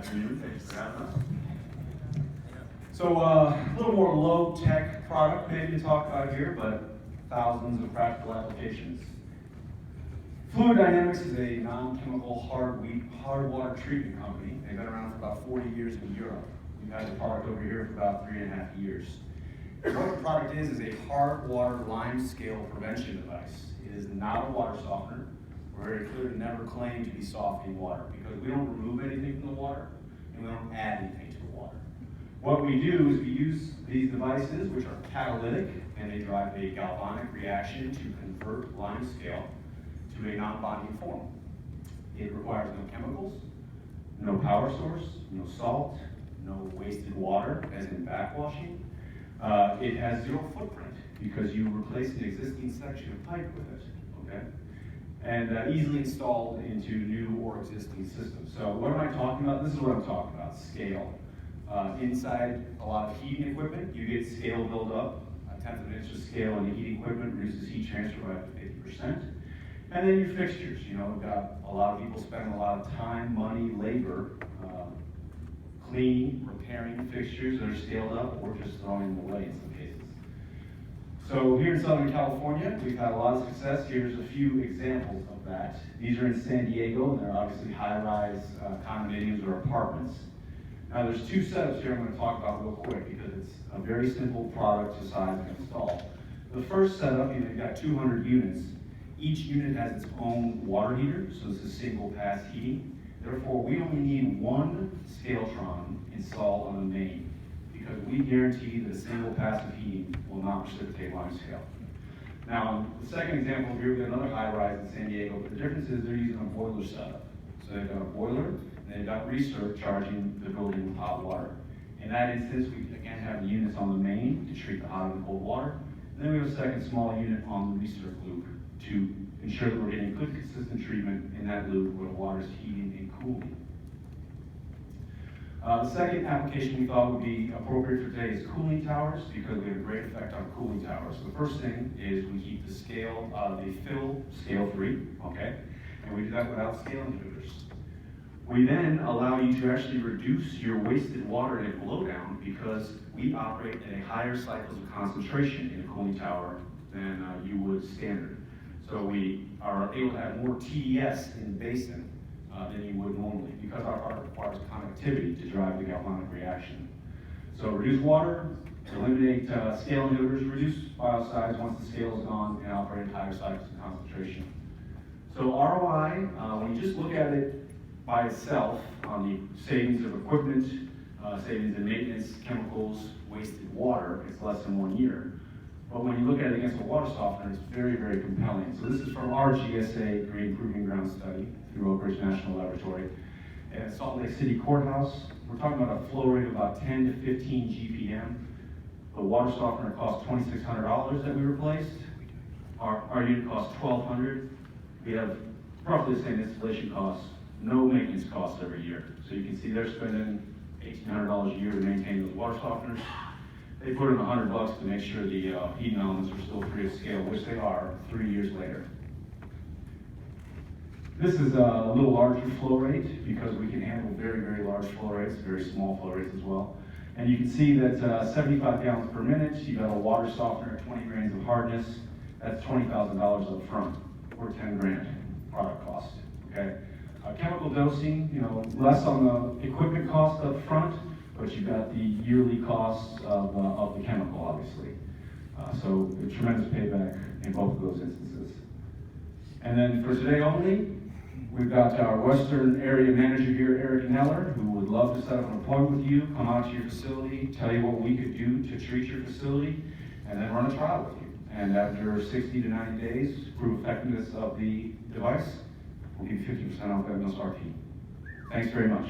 afternoon. Thanks for having us. So a little more low-tech product maybe to talk about here, but thousands of practical applications. Fluid Dynamics is a non-chemical hard water treatment company. They've been around for about 40 years in Europe. We've had the product over here for about 3.5 years. What the product is a hard water lime scale prevention device. It is not a water softener. We're very clear to never claim to be softening water because we don't remove anything from the water and we don't add anything to the water. What we do is we use these devices, which are catalytic, and they drive a galvanic reaction to convert lime scale to a non-bonding form. It requires no chemicals, no power source, no salt, no wasted water, as in backwashing. It has zero footprint because you replace an existing section of pipe with it, okay? And easily installed into new or existing systems. So what am I talking about? This is what I'm talking about, scale. Inside a lot of heating equipment, you get scale build up. 1/10 of an inch of scale in the heating equipment reduces heat transfer by up to 50%. And then your fixtures, we've got a lot of people spending a lot of time, money, labor, cleaning, repairing fixtures that are scaled up or just throwing them away in some cases. So here in Southern California, we've had a lot of success. Here's a few examples of that. These are in San Diego, and they're obviously high-rise condominiums or apartments. Now there's two setups here I'm going to talk about real quick because it's a very simple product to size and install. The first setup, you've got 200 units. Each unit has its own water heater, so it's a single pass heating. Therefore, we only need one Scaltron installed on the main because we guarantee that a single pass of heating will not precipitate lime scale. Now, the second example here, we've got another high-rise in San Diego, but the difference is they're using a boiler setup. So they've got a boiler, and they've got recirc charging the building with hot water. In that instance, we again have the units on the main to treat the hot and cold water. And then we have a second small unit on the recirc loop to ensure that we're getting good, consistent treatment in that loop where the water is heating and cooling. The second application we thought would be appropriate for today is cooling towers because we have a great effect on cooling towers. So the first thing is we keep the scale, the fill scale-free, okay? And we do that without scale inhibitors. We then allow you to actually reduce your wasted water in a blowdown because we operate at a higher cycles of concentration in a cooling tower than you would standard. So we are able to have more TDS in the basin than you would normally because our product requires connectivity to drive the galvanic reaction. So reduce water, eliminate scale inhibitors, reduce file size once the scale is gone, and operate at higher cycles of concentration. So ROI, when you just look at it by itself on the savings of equipment, savings in maintenance, chemicals, wasted water, it's less than 1 year. But when you look at it against a water softener, it's very, very compelling. So this is from our GSA Green Proving Ground study through Oak Ridge National Laboratory at Salt Lake City Courthouse. We're talking about a flow rate of about 10 to 15 GPM. The water softener cost $2,600 that we replaced. Our unit costs $1,200. We have roughly the same installation costs, no maintenance costs every year. So you can see they're spending $1,800 a year to maintain those water softeners. They put in $100 to make sure the heating elements are still free of scale, which they are 3 years later. This is a little larger flow rate because we can handle very, very large flow rates, very small flow rates as well. And you can see that 75 gallons per minute, you've got a water softener at 20 grains of hardness. That's $20,000 up front, or 10 grand product cost, okay? Chemical dosing, less on the equipment cost up front, but you've got the yearly costs of the chemical, obviously. So a tremendous payback in both of those instances. And then for today only, we've got our Western area manager here, Eric Neller, who would love to set up an appointment with you, come out to your facility, tell you what we could do to treat your facility, and then run a trial with you. And after 60 to 90 days, prove effectiveness of the device, we'll give you 50% off MSRP. Thanks very much.